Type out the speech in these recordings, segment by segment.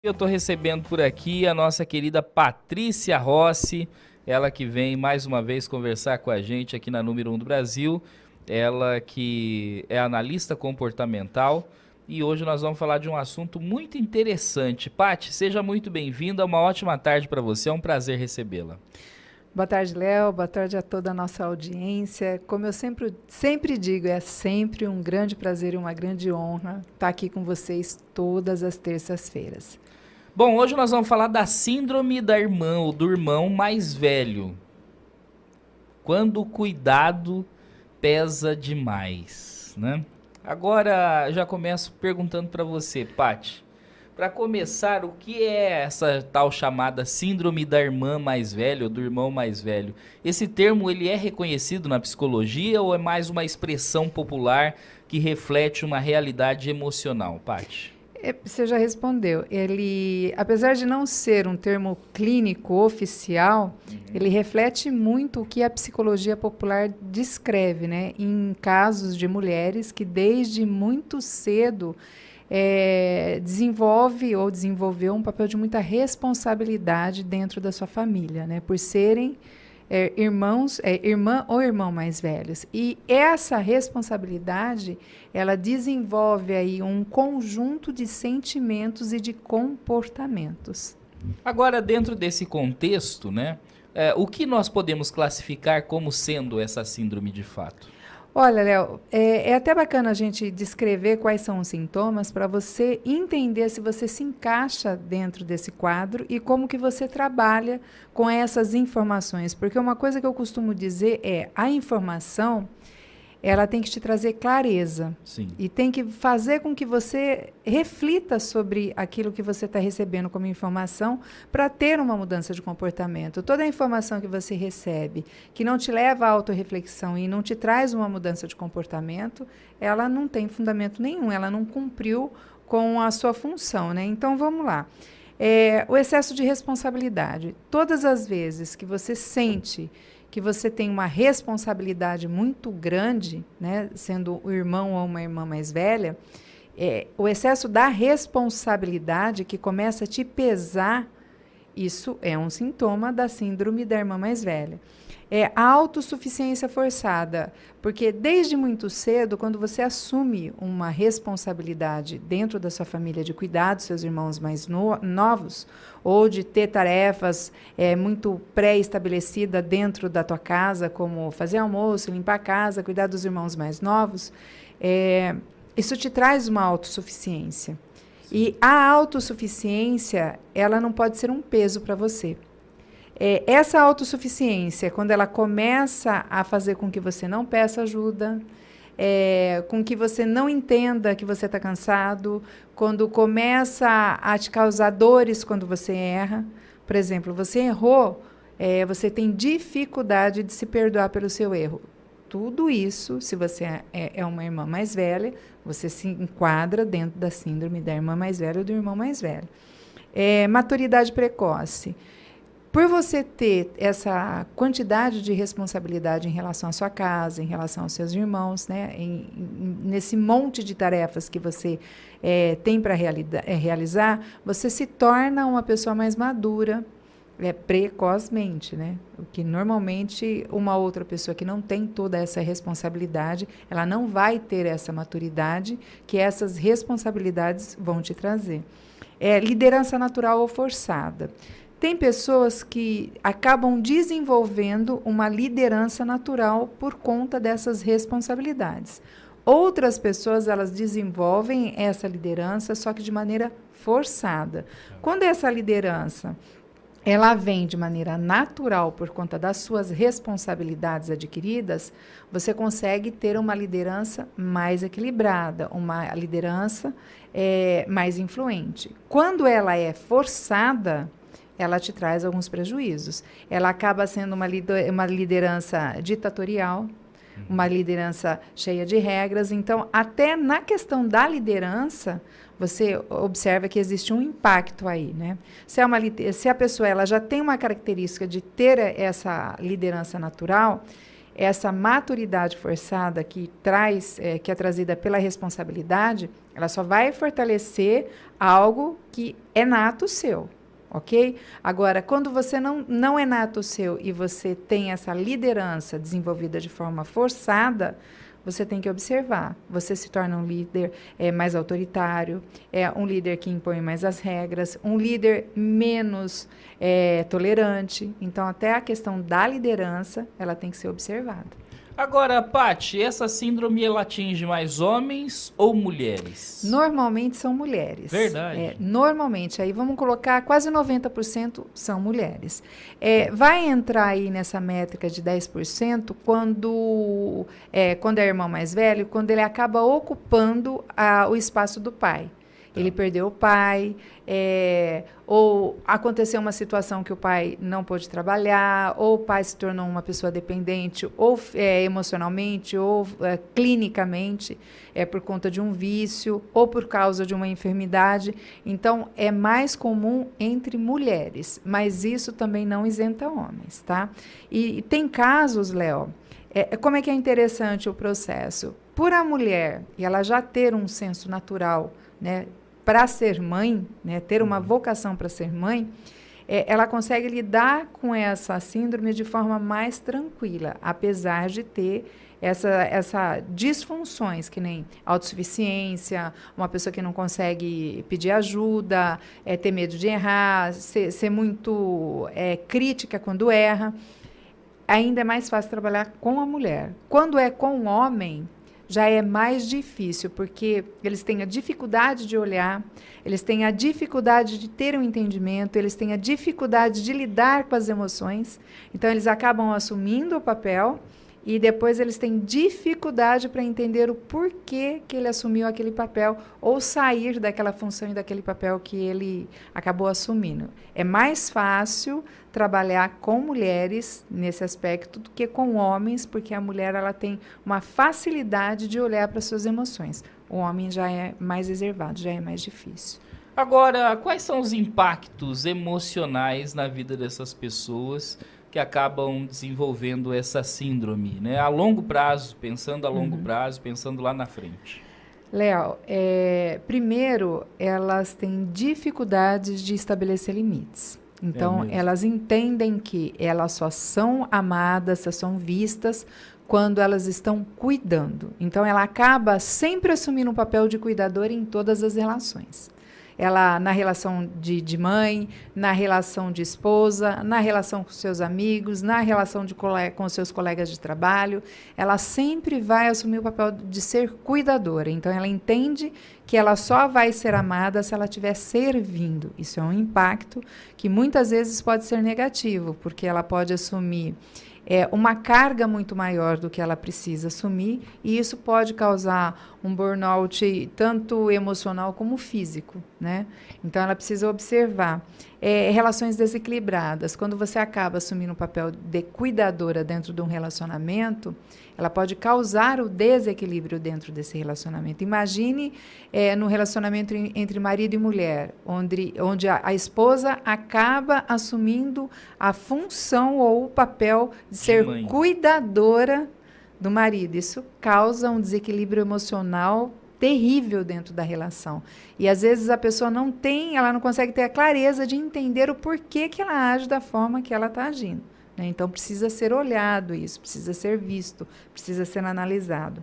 Eu estou recebendo por aqui a nossa querida Patrícia Rossi, ela que vem mais uma vez conversar com a gente aqui na Número 1 do Brasil, ela que é analista comportamental e hoje nós vamos falar de um assunto muito interessante. Paty, seja muito bem-vinda, uma ótima tarde para você, é um prazer recebê-la. Boa tarde, Léo. Boa tarde a toda a nossa audiência. Como eu sempre digo, é sempre um grande prazer e uma grande honra estar aqui com vocês todas as terças-feiras. Bom, hoje nós vamos falar da síndrome da irmã ou do irmão mais velho. Quando o cuidado pesa demais, né? Agora já começo perguntando para você, Paty. Para começar, o que é essa tal chamada síndrome da irmã mais velha ou do irmão mais velho? Esse termo ele é reconhecido na psicologia ou é mais uma expressão popular que reflete uma realidade emocional, Paty? Você já respondeu. Ele, apesar de não ser um termo clínico oficial, ele reflete muito o que a psicologia popular descreve, né? Em casos de mulheres que desde muito cedo desenvolve ou desenvolveu um papel de muita responsabilidade dentro da sua família, né? Por serem irmã ou irmão mais velhos. E essa responsabilidade, ela desenvolve aí um conjunto de sentimentos e de comportamentos. Agora, dentro desse contexto, né, o que nós podemos classificar como sendo essa síndrome de fato? Olha, Léo, é até bacana a gente descrever quais são os sintomas para você entender se você se encaixa dentro desse quadro e como que você trabalha com essas informações. Porque uma coisa que eu costumo dizer é a informação, ela tem que te trazer clareza. Sim. E tem que fazer com que você reflita sobre aquilo que você está recebendo como informação para ter uma mudança de comportamento. Toda a informação que você recebe, que não te leva à autorreflexão e não te traz uma mudança de comportamento, ela não tem fundamento nenhum, ela não cumpriu com a sua função, né? Então, vamos lá. O excesso de responsabilidade. Todas as vezes que você sente que você tem uma responsabilidade muito grande, né, sendo o irmão ou uma irmã mais velha, o excesso da responsabilidade que começa a te pesar, isso é um sintoma da síndrome da irmã mais velha. A autossuficiência forçada, porque desde muito cedo, quando você assume uma responsabilidade dentro da sua família de cuidar dos seus irmãos mais novos, ou de ter tarefas muito pré-estabelecidas dentro da tua casa, como fazer almoço, limpar a casa, cuidar dos irmãos mais novos, isso te traz uma autossuficiência. E a autossuficiência, ela não pode ser um peso para você. Essa autossuficiência, quando ela começa a fazer com que você não peça ajuda, com que você não entenda que você está cansado, quando começa a te causar dores quando você erra. Por exemplo, você errou, você tem dificuldade de se perdoar pelo seu erro. Tudo isso, se você é uma irmã mais velha, você se enquadra dentro da síndrome da irmã mais velha ou do irmão mais velho. Maturidade precoce. Por você ter essa quantidade de responsabilidade em relação à sua casa, em relação aos seus irmãos, né, nesse monte de tarefas que você tem para realizar, você se torna uma pessoa mais madura precocemente, né? O que normalmente uma outra pessoa que não tem toda essa responsabilidade, ela não vai ter essa maturidade que essas responsabilidades vão te trazer. Liderança natural ou forçada. Tem pessoas que acabam desenvolvendo uma liderança natural por conta dessas responsabilidades. Outras pessoas, elas desenvolvem essa liderança, só que de maneira forçada. Quando essa liderança, ela vem de maneira natural por conta das suas responsabilidades adquiridas, você consegue ter uma liderança mais equilibrada, uma liderança mais influente. Quando ela é forçada, ela te traz alguns prejuízos. Ela acaba sendo uma liderança ditatorial, uma liderança cheia de regras. Então, até na questão da liderança, você observa que existe um impacto aí, né? Se a pessoa ela já tem uma característica de ter essa liderança natural, essa maturidade forçada que que é trazida pela responsabilidade, ela só vai fortalecer algo que é nato seu, ok? Agora, quando você não é nato seu e você tem essa liderança desenvolvida de forma forçada, você tem que observar. Você se torna um líder mais autoritário, um líder que impõe mais as regras, um líder menos tolerante. Então, até a questão da liderança, ela tem que ser observada. Agora, Paty, essa síndrome ela atinge mais homens ou mulheres? Normalmente são mulheres. Verdade. Normalmente, aí vamos colocar quase 90% são mulheres. Vai entrar aí nessa métrica de 10% quando é irmão mais velho, quando ele acaba ocupando o espaço do pai. Ele perdeu o pai, ou aconteceu uma situação que o pai não pôde trabalhar, ou o pai se tornou uma pessoa dependente, ou emocionalmente, ou clinicamente, por conta de um vício, ou por causa de uma enfermidade. Então, é mais comum entre mulheres, mas isso também não isenta homens, tá? E tem casos, Léo, como é que é interessante o processo? Por a mulher, e ela já ter um senso natural, né, para ser mãe, né, ter uma vocação para ser mãe, ela consegue lidar com essa síndrome de forma mais tranquila, apesar de ter essa disfunções, que nem autossuficiência, uma pessoa que não consegue pedir ajuda, ter medo de errar, ser muito crítica quando erra. Ainda é mais fácil trabalhar com a mulher. Quando é com o homem, já é mais difícil, porque eles têm a dificuldade de olhar, eles têm a dificuldade de ter um entendimento, eles têm a dificuldade de lidar com as emoções. Então, eles acabam assumindo o papel e depois eles têm dificuldade para entender o porquê que ele assumiu aquele papel ou sair daquela função e daquele papel que ele acabou assumindo. É mais fácil trabalhar com mulheres nesse aspecto do que com homens, porque a mulher ela tem uma facilidade de olhar para suas emoções. O homem já é mais reservado, já é mais difícil. Agora, quais são os impactos emocionais na vida dessas pessoas que acabam desenvolvendo essa síndrome, né? A longo prazo, pensando a longo prazo, pensando lá na frente. Léo, primeiro, elas têm dificuldades de estabelecer limites. Então, elas entendem que elas só são amadas, só são vistas quando elas estão cuidando. Então, ela acaba sempre assumindo um papel de cuidadora em todas as relações. Ela, na relação de mãe, na relação de esposa, na relação com seus amigos, na relação com seus colegas de trabalho, ela sempre vai assumir o papel de ser cuidadora. Então, ela entende que ela só vai ser amada se ela estiver servindo. Isso é um impacto que muitas vezes pode ser negativo, porque ela pode assumir uma carga muito maior do que ela precisa assumir, e isso pode causar um burnout tanto emocional como físico, né? Então, ela precisa observar relações desequilibradas. Quando você acaba assumindo um papel de cuidadora dentro de um relacionamento, ela pode causar o desequilíbrio dentro desse relacionamento. Imagine no relacionamento entre marido e mulher, onde a esposa acaba assumindo a função ou o papel de ser cuidadora do marido. Isso causa um desequilíbrio emocional terrível dentro da relação. E às vezes a pessoa não consegue ter a clareza de entender o porquê que ela age da forma que ela está agindo. Então, precisa ser olhado isso, precisa ser visto, precisa ser analisado.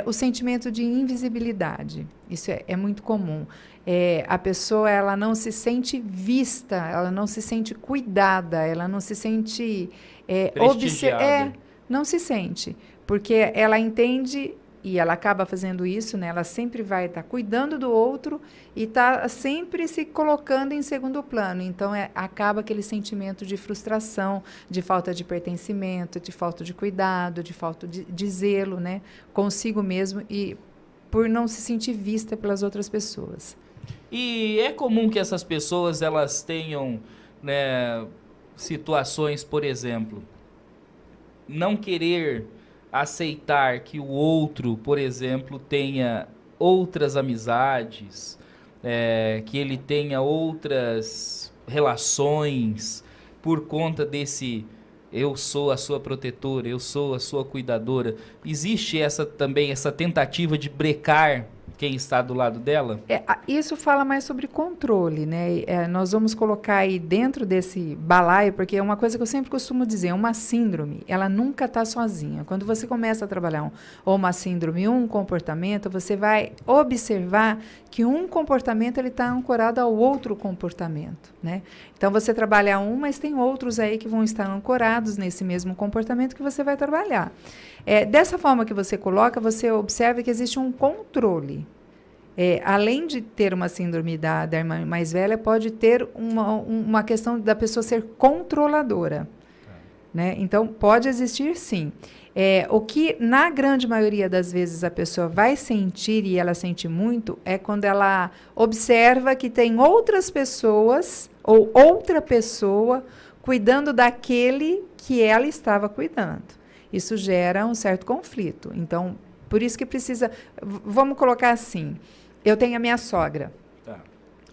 O sentimento de invisibilidade, isso é muito comum. A pessoa ela não se sente vista, ela não se sente cuidada, ela não se sente prestigiada. Não se sente, porque ela entende, e ela acaba fazendo isso, né? Ela sempre vai estar cuidando do outro e está sempre se colocando em segundo plano. Então, acaba aquele sentimento de frustração, de falta de pertencimento, de falta de cuidado, de falta de zelo, né? Consigo mesmo e por não se sentir vista pelas outras pessoas. E é comum que essas pessoas elas tenham, né, situações, por exemplo, não querer aceitar que o outro, por exemplo, tenha outras amizades, que ele tenha outras relações por conta desse eu sou a sua protetora, eu sou a sua cuidadora. Existe também essa tentativa de brecar quem está do lado dela? Isso fala mais sobre controle, né? Nós vamos colocar aí dentro desse balaio, porque é uma coisa que eu sempre costumo dizer, uma síndrome, ela nunca está sozinha. Quando você começa a trabalhar ou uma síndrome, um comportamento, você vai observar que um comportamento ele está ancorado ao outro comportamento, né? Então, você trabalha mas tem outros aí que vão estar ancorados nesse mesmo comportamento que você vai trabalhar. Dessa forma que você coloca, você observa que existe um controle. Além de ter uma síndrome da irmã mais velha, pode ter uma questão da pessoa ser controladora. Né? Então, pode existir, sim. O que, na grande maioria das vezes, a pessoa vai sentir, e ela sente muito, é quando ela observa que tem outras pessoas, ou outra pessoa, cuidando daquele que ela estava cuidando. Isso gera um certo conflito. Então, por isso que precisa... Vamos colocar assim, eu tenho a minha sogra. Tá.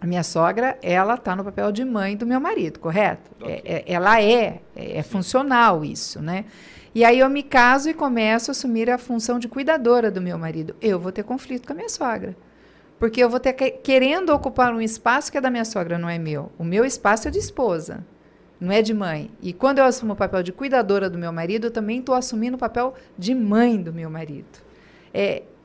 A minha sogra, ela está no papel de mãe do meu marido, correto? Okay. Ela é funcional isso, né? E aí eu me caso e começo a assumir a função de cuidadora do meu marido. Eu vou ter conflito com a minha sogra. Porque eu vou ter querendo ocupar um espaço que é da minha sogra, não é meu. O meu espaço é de esposa. Não é de mãe. E quando eu assumo o papel de cuidadora do meu marido, eu também estou assumindo o papel de mãe do meu marido.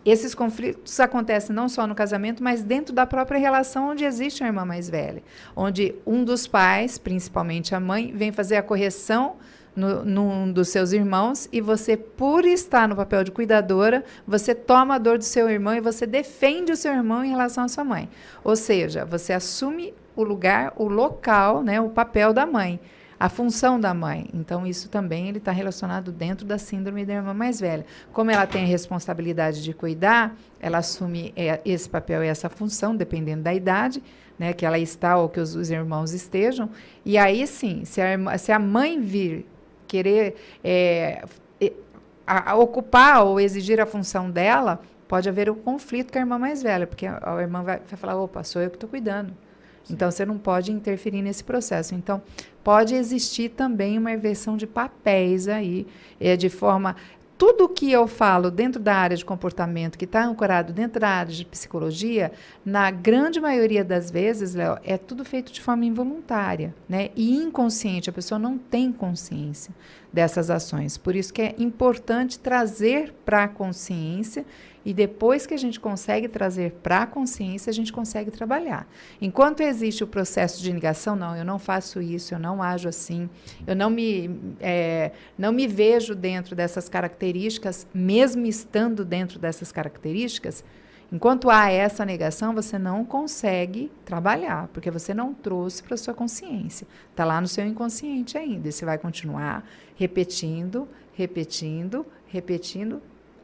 Esses conflitos acontecem não só no casamento, mas dentro da própria relação onde existe a irmã mais velha. Onde um dos pais, principalmente a mãe, vem fazer a correção num dos seus irmãos e você, por estar no papel de cuidadora, você toma a dor do seu irmão e você defende o seu irmão em relação à sua mãe. Ou seja, você assume o lugar, o local, né, o papel da mãe, a função da mãe. Então, isso também está relacionado dentro da síndrome da irmã mais velha. Como ela tem a responsabilidade de cuidar, ela assume esse papel e essa função, dependendo da idade, né, que ela está ou que os irmãos estejam. E aí, sim, se a mãe vir querer ocupar ou exigir a função dela, pode haver um conflito com a irmã mais velha, porque a irmã vai falar, opa, sou eu que estou cuidando. Então, você não pode interferir nesse processo. Então, pode existir também uma inversão de papéis aí, de forma... Tudo que eu falo dentro da área de comportamento, que está ancorado dentro da área de psicologia, na grande maioria das vezes, Léo, é tudo feito de forma involuntária, né? E inconsciente, a pessoa não tem consciência dessas ações. Por isso que é importante trazer para a consciência, e depois que a gente consegue trazer para a consciência, a gente consegue trabalhar. Enquanto existe o processo de negação, não, eu não faço isso, eu não ajo assim, eu não me vejo dentro dessas características, mesmo estando dentro dessas características, enquanto há essa negação, você não consegue trabalhar, porque você não trouxe para a sua consciência. Está lá no seu inconsciente ainda, e você vai continuar repetindo,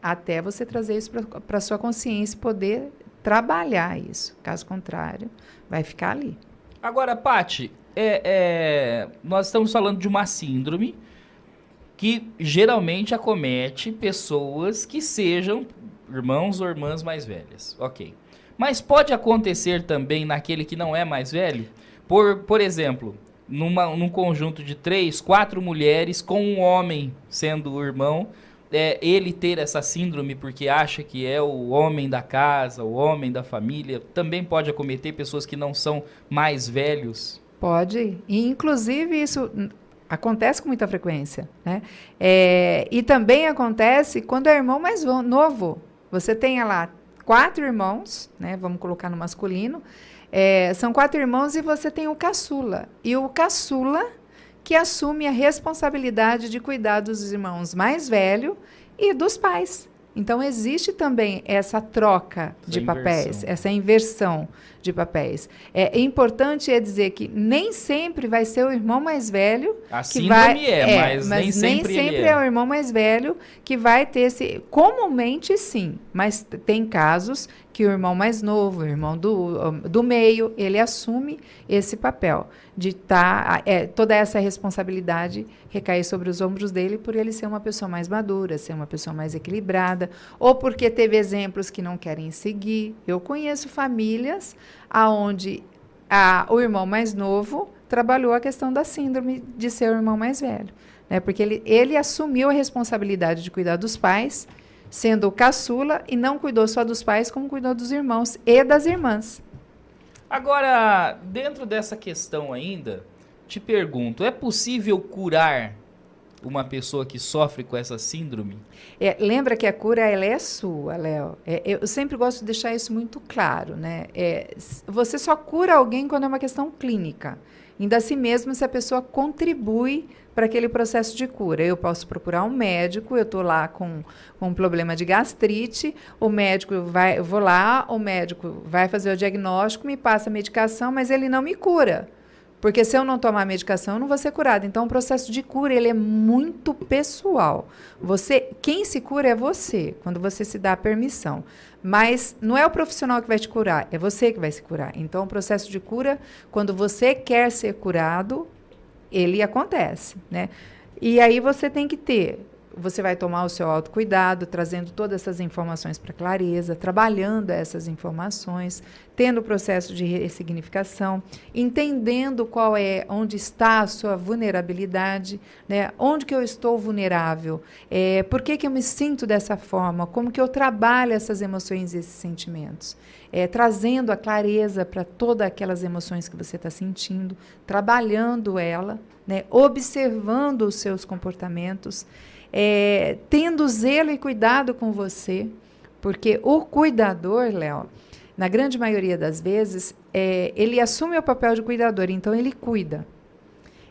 até você trazer isso para a sua consciência e poder trabalhar isso. Caso contrário, vai ficar ali. Agora, Paty, nós estamos falando de uma síndrome que geralmente acomete pessoas que sejam irmãos ou irmãs mais velhas. Ok. Mas pode acontecer também naquele que não é mais velho? Por exemplo, num conjunto de 3, 4 mulheres com um homem sendo o irmão, ele ter essa síndrome porque acha que é o homem da casa, o homem da família, também pode acometer pessoas que não são mais velhos? Pode, e inclusive isso acontece com muita frequência, né? E também acontece quando é irmão mais novo. Você tem lá 4 irmãos, né? Vamos colocar no masculino, são 4 irmãos e você tem o caçula. E o caçula que assume a responsabilidade de cuidar dos irmãos mais velhos e dos pais. Então, existe também essa troca de papéis, essa inversão de papéis. É importante dizer que nem sempre vai ser o irmão mais velho que vai... mas nem sempre é o irmão mais velho que vai ter esse... Comumente, sim, mas tem casos que o irmão mais novo, o irmão do meio, ele assume esse papel de toda essa responsabilidade recair sobre os ombros dele por ele ser uma pessoa mais madura, ser uma pessoa mais equilibrada, ou porque teve exemplos que não querem seguir. Eu conheço famílias onde o irmão mais novo trabalhou a questão da síndrome de ser o irmão mais velho, né? Porque ele assumiu a responsabilidade de cuidar dos pais, sendo o caçula, e não cuidou só dos pais, como cuidou dos irmãos e das irmãs. Agora, dentro dessa questão ainda, te pergunto, é possível curar uma pessoa que sofre com essa síndrome? Lembra que a cura ela é sua, Léo. Eu sempre gosto de deixar isso muito claro, né? Você só cura alguém quando é uma questão clínica. Ainda assim mesmo, se a pessoa contribui para aquele processo de cura. Eu posso procurar um médico, eu estou lá com um problema de gastrite, o médico eu vou lá, o médico vai fazer o diagnóstico, me passa a medicação, mas ele não me cura. Porque se eu não tomar a medicação, eu não vou ser curada. Então, o processo de cura, ele é muito pessoal. Quem se cura é você, quando você se dá a permissão. Mas não é o profissional que vai te curar, é você que vai se curar. Então, o processo de cura, quando você quer ser curado, ele acontece, né? E aí você tem que você vai tomar o seu autocuidado, trazendo todas essas informações para clareza, trabalhando essas informações, tendo o processo de ressignificação, entendendo onde está a sua vulnerabilidade, né? Onde que eu estou vulnerável, por que eu me sinto dessa forma, como que eu trabalho essas emoções e esses sentimentos. Trazendo a clareza para todas aquelas emoções que você está sentindo, trabalhando ela, né? Observando os seus comportamentos, tendo zelo e cuidado com você, porque o cuidador, Léo, na grande maioria das vezes, ele assume o papel de cuidador, então ele cuida,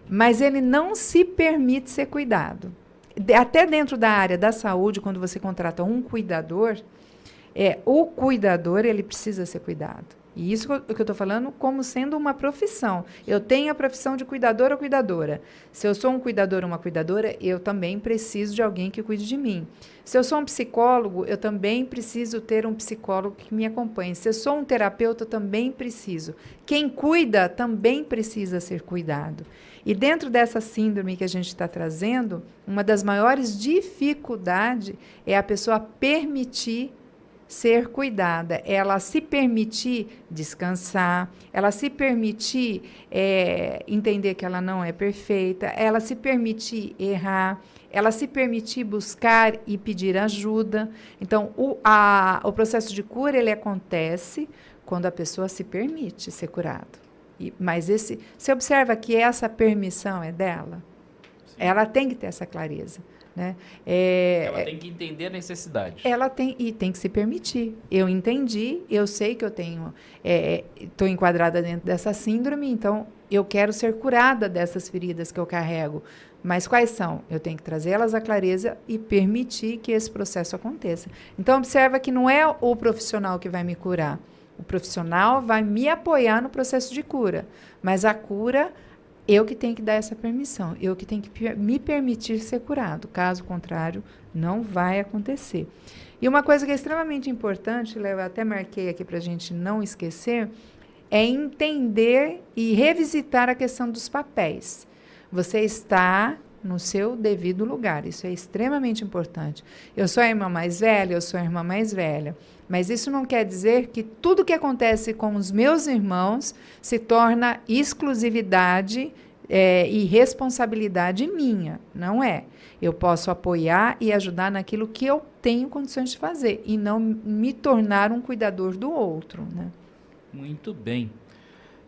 mas ele não se permite ser cuidado. Até dentro da área da saúde, quando você contrata um cuidador, o cuidador ele precisa ser cuidado. E isso que eu estou falando como sendo uma profissão. Eu tenho a profissão de cuidador ou cuidadora. Se eu sou um cuidador ou uma cuidadora, eu também preciso de alguém que cuide de mim. Se eu sou um psicólogo, eu também preciso ter um psicólogo que me acompanhe. Se eu sou um terapeuta, eu também preciso. Quem cuida também precisa ser cuidado. E dentro dessa síndrome que a gente está trazendo, uma das maiores dificuldades é a pessoa permitir ser cuidada, ela se permitir descansar, ela se permitir entender que ela não é perfeita, ela se permitir errar, ela se permitir buscar e pedir ajuda. Então, o processo de cura, ele acontece quando a pessoa se permite ser curada. Mas você observa que essa permissão é dela? Sim. Ela tem que ter essa clareza. Né? Ela tem que entender a necessidade. Ela tem que se permitir. Eu entendi, eu sei que eu estou enquadrada dentro dessa síndrome, então eu quero ser curada dessas feridas que eu carrego. Mas quais são? Eu tenho que trazê-las à clareza e permitir que esse processo aconteça. Então, observa que não é o profissional que vai me curar. O profissional vai me apoiar no processo de cura. Mas a cura, eu que tenho que dar essa permissão, eu que tenho que me permitir ser curado. Caso contrário, não vai acontecer. E uma coisa que é extremamente importante, Léo, eu até marquei aqui para a gente não esquecer, é entender e revisitar a questão dos papéis. Você está no seu devido lugar, isso é extremamente importante. Eu sou a irmã mais velha, eu sou a irmã mais velha. Mas isso não quer dizer que tudo que acontece com os meus irmãos se torna exclusividade e responsabilidade minha. Não é. Eu posso apoiar e ajudar naquilo que eu tenho condições de fazer e não me tornar um cuidador do outro, né? Muito bem.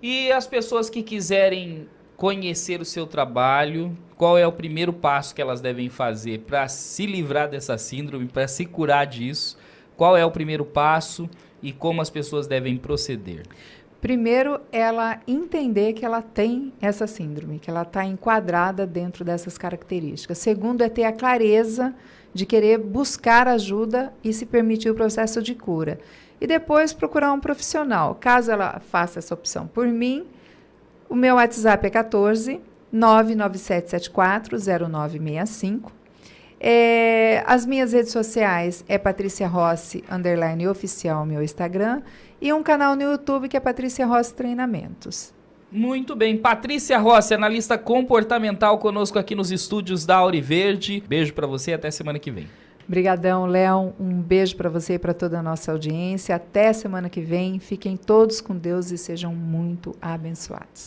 E as pessoas que quiserem conhecer o seu trabalho, qual é o primeiro passo que elas devem fazer para se livrar dessa síndrome, para se curar disso? Qual é o primeiro passo e como as pessoas devem proceder? Primeiro, ela entender que ela tem essa síndrome, que ela está enquadrada dentro dessas características. Segundo, é ter a clareza de querer buscar ajuda e se permitir o processo de cura. E depois procurar um profissional. Caso ela faça essa opção por mim, o meu WhatsApp é 14 99774 0965. As minhas redes sociais é Patrícia Rossi, _oficial, meu Instagram, e um canal no YouTube que é Patrícia Rossi Treinamentos. Muito bem, Patrícia Rossi, analista comportamental, conosco aqui nos estúdios da Auriverde. Beijo para você e até semana que vem. Obrigadão, Léo. Um beijo para você e para toda a nossa audiência. Até semana que vem. Fiquem todos com Deus e sejam muito abençoados.